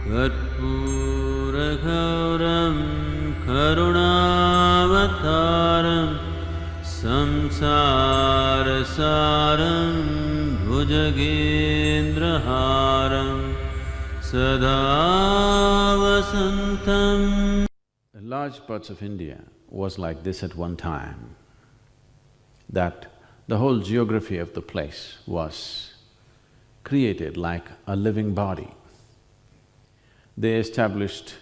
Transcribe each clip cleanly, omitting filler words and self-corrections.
कर्पूरगौरं करुणावतारं संसारसारं भुजगेन्द्रहारं सदा वसन्तं। Large parts of India was like this at one time, that the whole geography of the place was created like a living body. They established,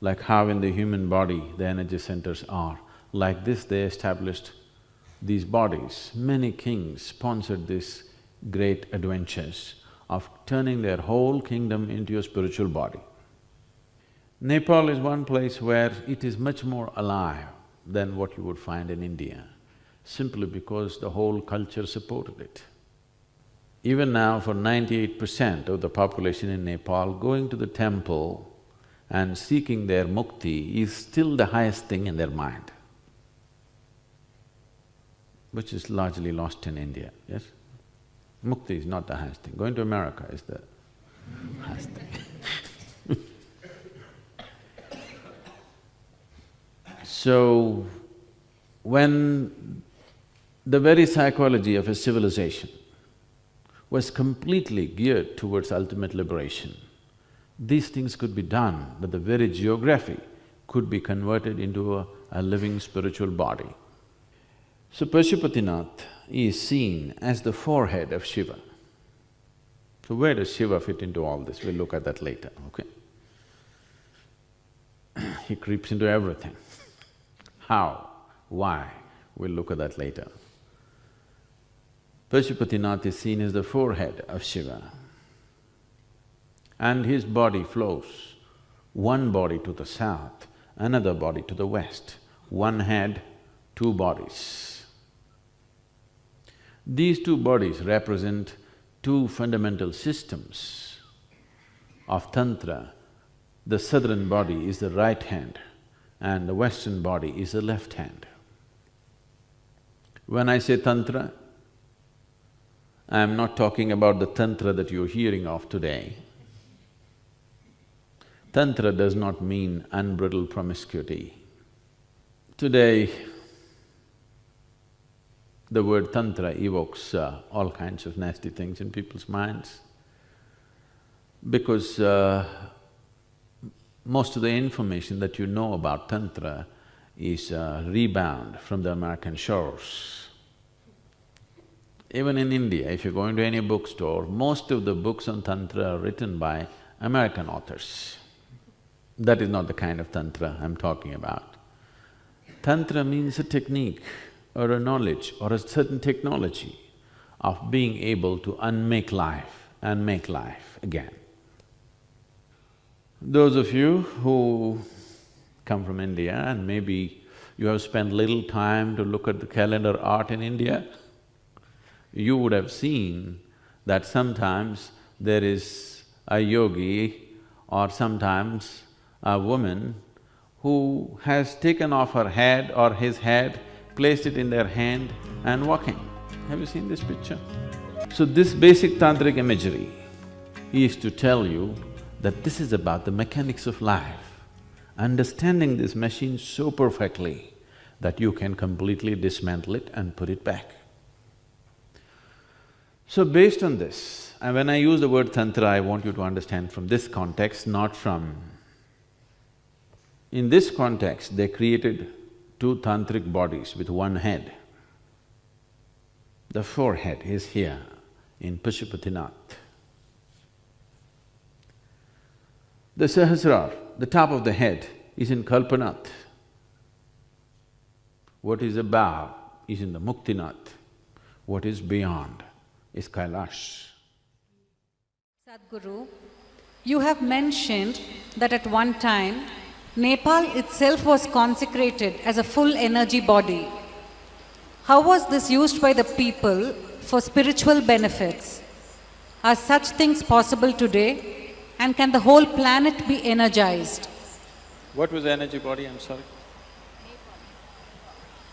like how in the human body the energy centers are, like this they established these bodies. Many kings sponsored these great adventures of turning their whole kingdom into a spiritual body. Nepal is one place where it is much more alive than what you would find in India, simply because the whole culture supported it. Even now, for 98% of the population in Nepal, going to the temple and seeking their mukti is still the highest thing in their mind, which is largely lost in India, yes? Mukti is not the highest thing. Going to America is the highest thing. So, when the very psychology of a civilization was completely geared towards ultimate liberation, these things could be done, but the very geography could be converted into a living spiritual body. So Pashupatinath is seen as the forehead of Shiva. So where does Shiva fit into all this? We'll look at that later, okay? He creeps into everything. How? Why? We'll look at that later. Pashupatinath is seen as the forehead of Shiva, and his body flows, one body to the south, another body to the west, one head, two bodies. These two bodies represent two fundamental systems of Tantra. The southern body is the right hand and the western body is the left hand. When I say Tantra, I am not talking about the Tantra that you're hearing of today. Tantra does not mean unbridled promiscuity. Today, the word Tantra evokes all kinds of nasty things in people's minds, because most of the information that you know about Tantra is rebound from the American shores. Even in India, if you go into any bookstore, most of the books on Tantra are written by American authors. That is not the kind of Tantra I'm talking about. Tantra means a technique or a knowledge or a certain technology of being able to unmake life and make life again. Those of you who come from India and maybe you have spent little time to look at the calendar art in India, you would have seen that sometimes there is a yogi or sometimes a woman who has taken off her head or his head, placed it in their hand and walking. Have you seen this picture? So this basic tantric imagery is to tell you that this is about the mechanics of life, understanding this machine so perfectly that you can completely dismantle it and put it back. So based on this, and when I use the word Tantra, I want you to understand from this context, not from… In this context, they created two tantric bodies with one head. The forehead is here in Pashupatinath. The Sahasrar, the top of the head, is in Kalpanath. What is above is in the Muktinath. What is beyond is Kailash. Sadhguru, you have mentioned that at one time, Nepal itself was consecrated as a full energy body. How was this used by the people for spiritual benefits? Are such things possible today? And can the whole planet be energized? What was the energy body, I'm sorry?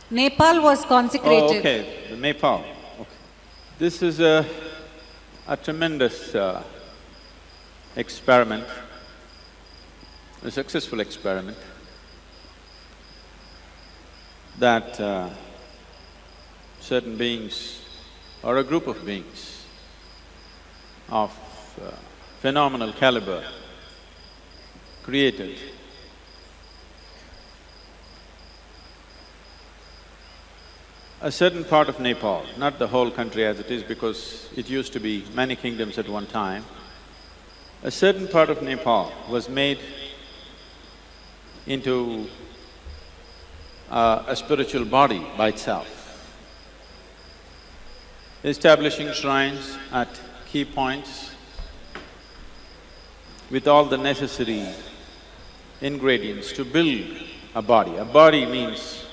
Nepal was consecrated. Oh, okay, the Nepal, okay. This is a tremendous experiment a successful experiment that certain beings or a group of beings of phenomenal caliber created a certain part of Nepal, not the whole country as it is because it used to be many kingdoms at one time. A certain part of Nepal was made into a spiritual body by itself, establishing shrines at key points with all the necessary ingredients to build a body. A body means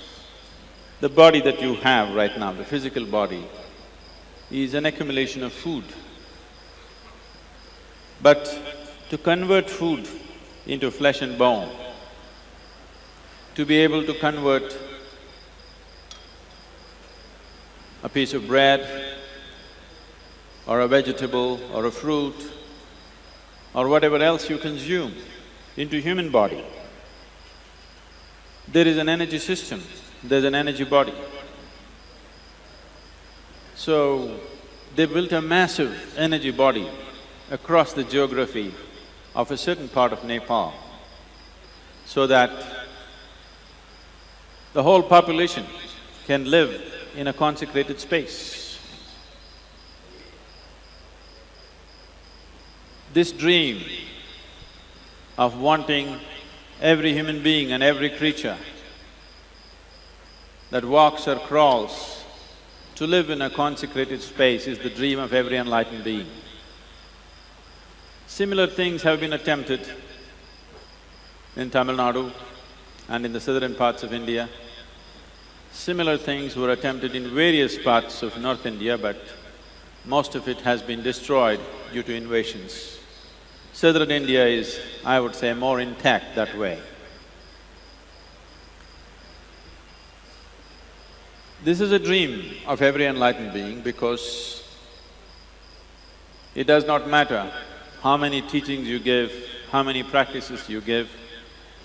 the body that you have right now, the physical body, is an accumulation of food. But to convert food into flesh and bone, to be able to convert a piece of bread or a vegetable or a fruit or whatever else you consume into human body, there is an energy system, there's an energy body. So, they built a massive energy body across the geography of a certain part of Nepal so that the whole population can live in a consecrated space. This dream of wanting every human being and every creature that walks or crawls to live in a consecrated space is the dream of every enlightened being. Similar things have been attempted in Tamil Nadu and in the southern parts of India. Similar things were attempted in various parts of North India, but most of it has been destroyed due to invasions. Southern India is, I would say, more intact that way. This is a dream of every enlightened being because it does not matter how many teachings you give, how many practices you give,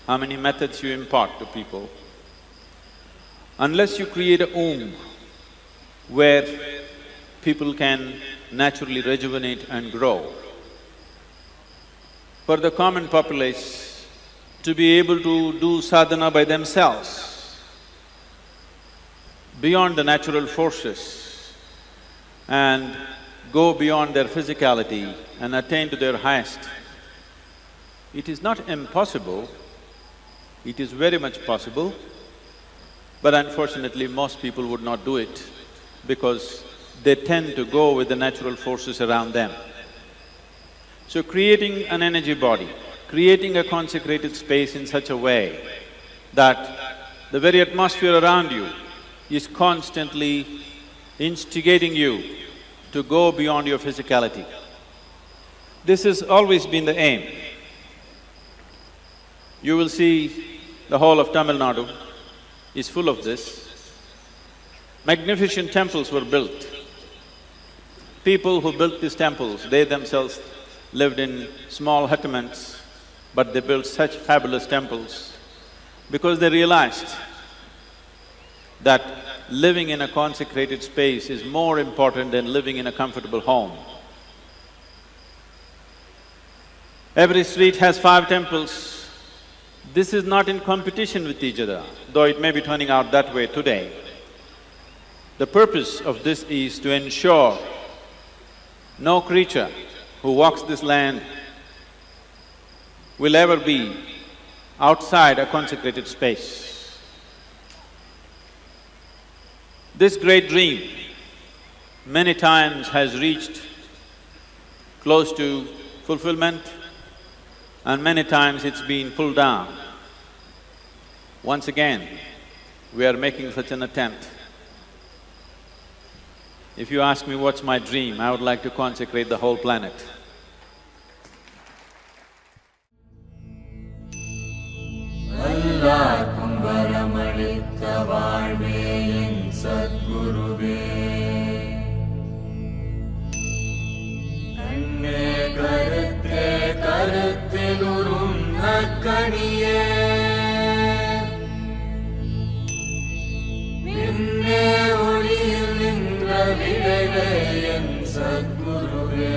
how many methods you impart to people. Unless you create a womb where people can naturally rejuvenate and grow, for the common populace to be able to do sadhana by themselves, beyond the natural forces and go beyond their physicality and attain to their highest, it is not impossible, it is very much possible, but unfortunately most people would not do it because they tend to go with the natural forces around them. So creating an energy body, creating a consecrated space in such a way that the very atmosphere around you is constantly instigating you to go beyond your physicality. This has always been the aim. You will see the whole of Tamil Nadu is full of this. Magnificent temples were built. People who built these temples, they themselves lived in small hutments, but they built such fabulous temples because they realized that living in a consecrated space is more important than living in a comfortable home. Every street has 5 temples. This is not in competition with each other, though it may be turning out that way today. The purpose of this is to ensure no creature who walks this land will ever be outside a consecrated space. This great dream many times has reached close to fulfillment and many times it's been pulled down. Once again, we are making such an attempt. If you ask me what's my dream, I would like to consecrate the whole planet. எல்லாருக்கும் வரமளித்த வாழ்வே என் சத்குருவே, கண்ணே கருத்தே கருத்திலுறும் நற்கனியே விண்ணே ஒளியில் நின்ற விளைவே என் சத்குருவே